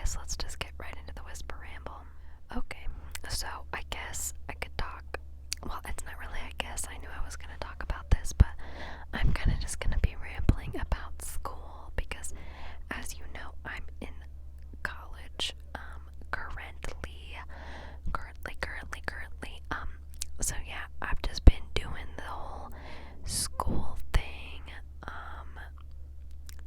guess let's just get right into the whisper ramble. Okay, so I guess I could talk. Well, it's not really I guess. I knew I was going to talk about this, but I'm kind of just going to be rambling about school because, as you know, I'm in college currently. So yeah, I've just been doing the whole school thing.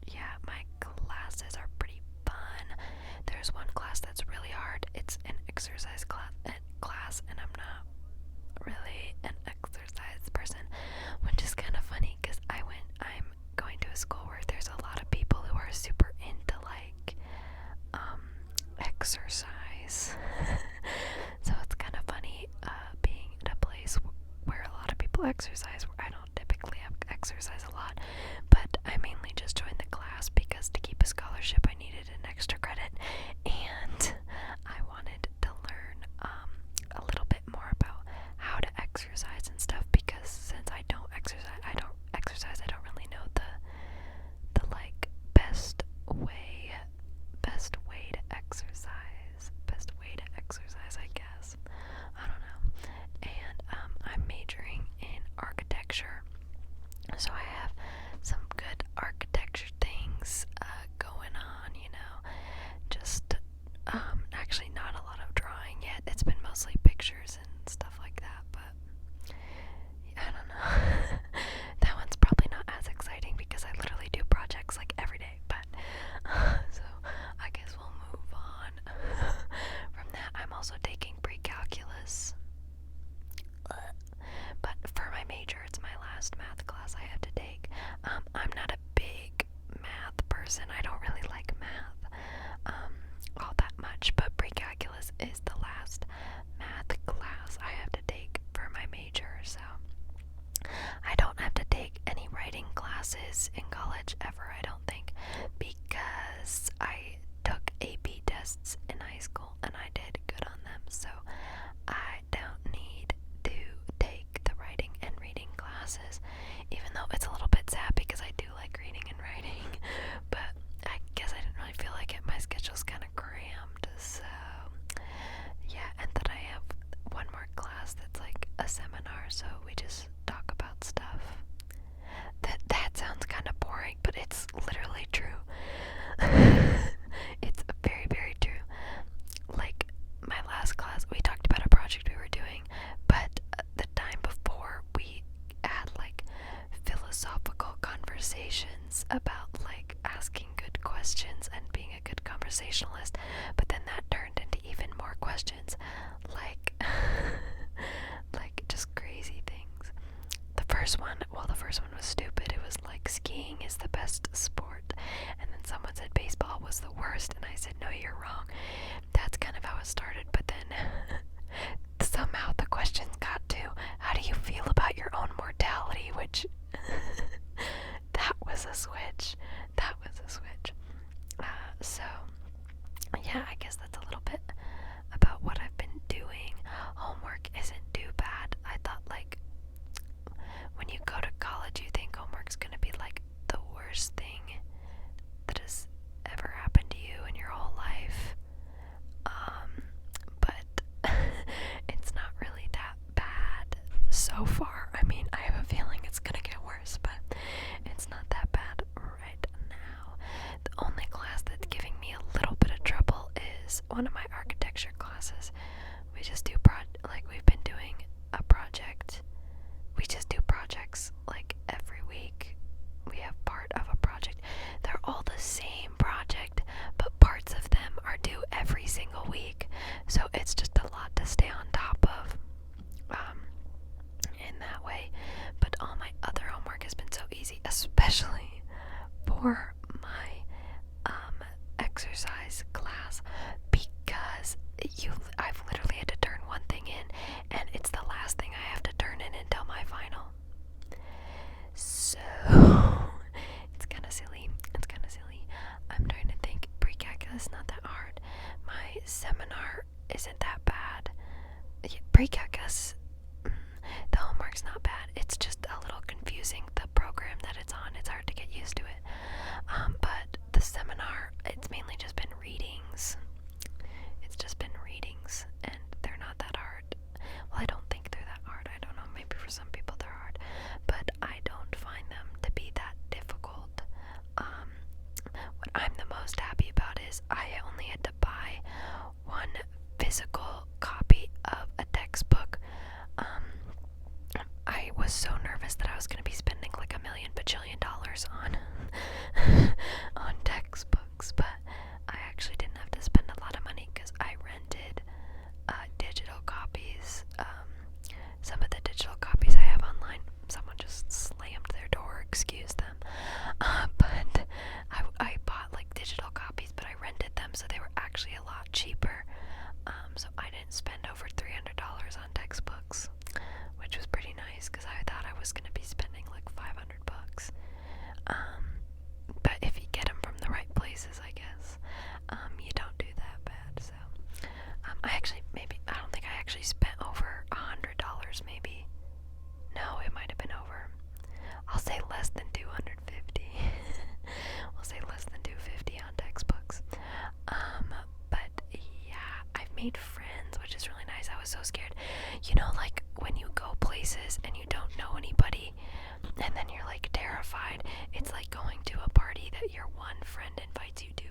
Yeah, my classes are pretty fun. There's one class that's really hard. It's an exercise class, and I'm not really an exercise person, which is kind of funny because I'm going to a school where there's a lot of people who are super into like exercise. So it's kind of funny being at a place where a lot of people exercise, where I don't typically exercise a lot, but I mainly just joined the class because to keep a scholarship I needed an extra credit, and I wanted to learn a little bit more about how to exercise and stuff, because since I don't exercise, I don't really know the like best way to exercise, I guess. I don't know. And I'm majoring in architecture, so I have some good architecture things going on, just actually not a lot of drawing yet. It's been mostly pictures and stuff like that, but I don't know. That one's probably not as exciting because I literally do projects like every day, but so I guess we'll move on from that. I'm also taking pre-calculus, but for my major, it's my last math class I have to take. I'm not a big math person. I don't really like math all that much, but pre-calculus is the last math class I have to take for my major, so I don't have to take any writing classes in college ever, I don't think, because I took AP tests in high school and I did good on them, so I don't need to take the writing and reading classes, even though it's a little bit sad because I do like reading and writing, but I guess I didn't really feel like it. My schedule's kind of cramped, so yeah. And then I have one more class that's like a seminar, so we just talk about stuff. That sounds kind of boring, but it's literally true. It's very, very true. Like, my last class, we talked about a project we were doing, but the time before we had like philosophical conversations about like asking good questions and being a good conversationalist, but then that turned into even more questions, like like just crazy things. The first one was stupid. It was like skiing is the best sport, and then someone said baseball was the worst, and I said no, you're wrong. That's kind of how it started, but then somehow the questions got to how do you feel about your own mortality, which that was a switch. So yeah, I guess that's a little bit about what I've been doing. Homework isn't too bad. I thought, like, when you go to college, you think homework's gonna be like the worst thing that has ever happened to you in your whole life. But it's not really that bad so far. I mean, I have a feeling it's gonna get worse, but it's not that bad right now. The only class that's giving me a little bit of trouble is one of my architecture classes. We just do we've been doing a project. We just do projects like every week. We have part of a project. They're all the same project, but parts of them are due every single week. So it's just a lot to stay on top of in that way. But all my other homework has been so easy, especially for my exercise class, because I've literally had to turn one thing in, and it's the last thing I have to turn in until my final. So it's kind of silly. I'm trying to think. Pre-calculus is not that hard. My seminar isn't that bad. Yeah, pre-calculus, the homework's not bad. It's just a little confusing. The program that it's on, it's hard to get used to it. But the seminar, it's mainly just been readings. them, so they were actually a lot cheaper. So I didn't spend over $300 on textbooks, which was pretty nice because I thought I was going to be spending like $500. But if you get them from the right places, I guess, you don't do that bad. So I don't think I actually spent over $100 maybe. No, it might have been over. I'll say less than 250. We'll say less than 250 on textbooks. But yeah, I've made friends, which is really nice. I was so scared. You know, like when you go places and you don't know anybody, and then you're like terrified. It's like going to a party that your one friend invites you to,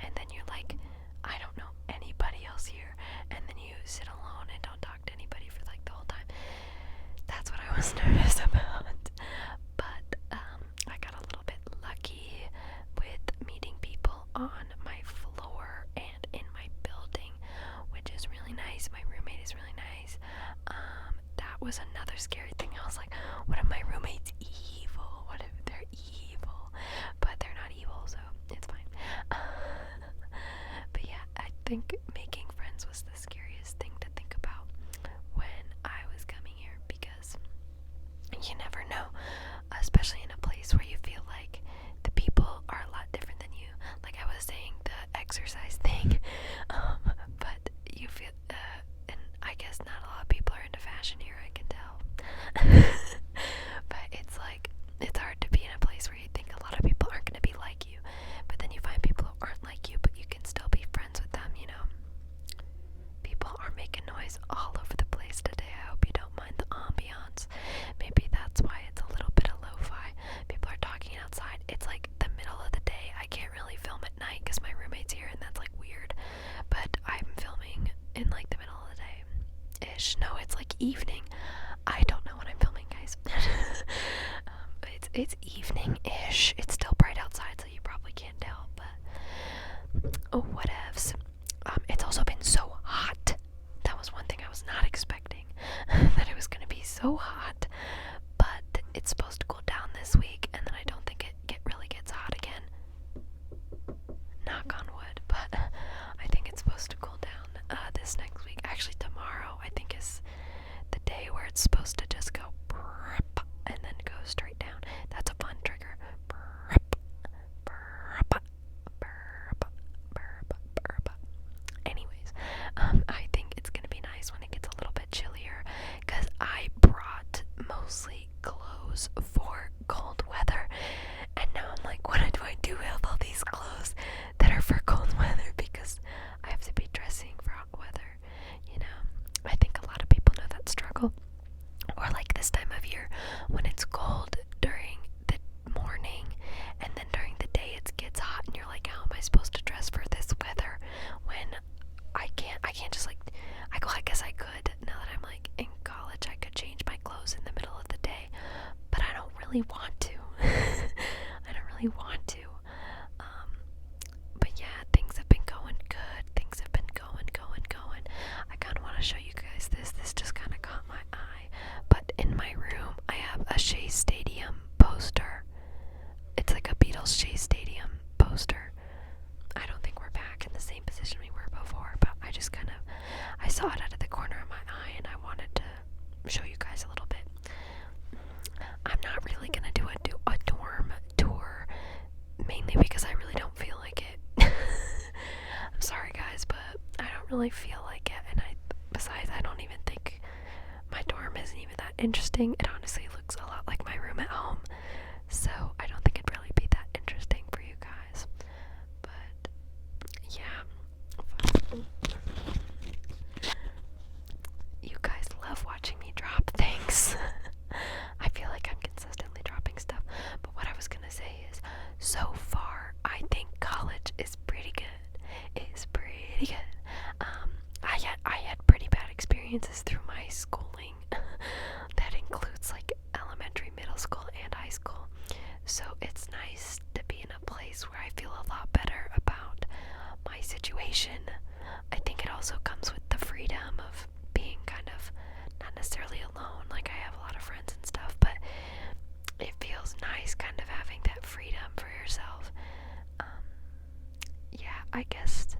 and then you're like, I don't know anybody else here, and then you sit alone and don't talk to anybody for like the whole time. That's what I was nervous about. But I got a little bit lucky with meeting people on my floor and in my building, which is really nice. My roommate is really nice. That was another scary thing. I was like, what if my roommate's evil? What if they're evil? But they're not evil, so it's fine. But yeah, I think making friends was the scariest thing to think about when I was coming here, because you never know, especially in a place where you feel like the people are a lot different than you. Like I was saying, the exercise thing, but you feel, and I guess not a lot of people are into fashion here, I can tell. But it's like, it's hard to be in a place where you think a lot of people aren't going to be like you, but then you find people who aren't like you, but you can still be friends with them, you know. People are making noise all over the place today. I hope you don't mind the ambiance. Maybe that's why it's a little bit of lo-fi. People are talking outside. It's like the middle of the day. I can't really film at night because my roommate's here, and that's like weird. But I'm filming in like the middle of the day ish. No, it's like evening. I don't know when I'm filming, guys. It's evening-ish. It's still bright outside, so you probably can't tell, but oh, whatevs. It's also been so hot. That was one thing I was not expecting, that it was going to be so hot, but it's supposed to cool down this week, and then I don't think it really gets hot again. Knock on wood, but I think it's supposed to cool down this next week. Actually, tomorrow, I think, is the day where it's supposed to just go and then go straight down. That's a fun trigger. Anyways, I think it's gonna be nice when it gets a little bit chillier, because I brought mostly clothes for cold weather, and now I'm like, what do I do with all these clothes that are for cold weather, because I have to be dressing for hot weather, you know. I think a lot of people know that struggle. Or like this time of year when it's cold during the morning, and then during the day it gets hot, and you're like, how am I supposed to dress for this weather when I can't just like, I guess I could, now that I'm like in college, I could change my clothes in the middle of the day, but I don't really want to. I don't really want to. But yeah, things have been going good. Things have been going. I kind of want to show you guys this. This just kind of caught my eye. But in my room, I have a Shea Stadium poster. It's like a Beatles Shea Stadium poster. I don't think we're back in the same position we were before, but I saw it out of the corner of my eye, and I wanted to show you guys a little bit. I'm not really gonna do a dorm tour, mainly because I really don't feel like it. I'm sorry, guys, but I don't really feel like it, and besides, I don't even think my dorm isn't even that interesting. It honestly looks a lot like my room at home, so I don't think it'd really be that interesting for you guys. But yeah, you guys love watching me drop things. I feel like I'm consistently dropping stuff, but what I was gonna say is, so far I think college is pretty good. It's pretty good. I had pretty bad experiences through my schooling. That includes like elementary, middle school, and high school. So it's nice to be in a place where I feel a lot better about my situation. I think it also comes with the freedom of being kind of not necessarily alone. Like, I have a lot of friends and stuff, but it feels nice kind of having that freedom for yourself. yeah, I guess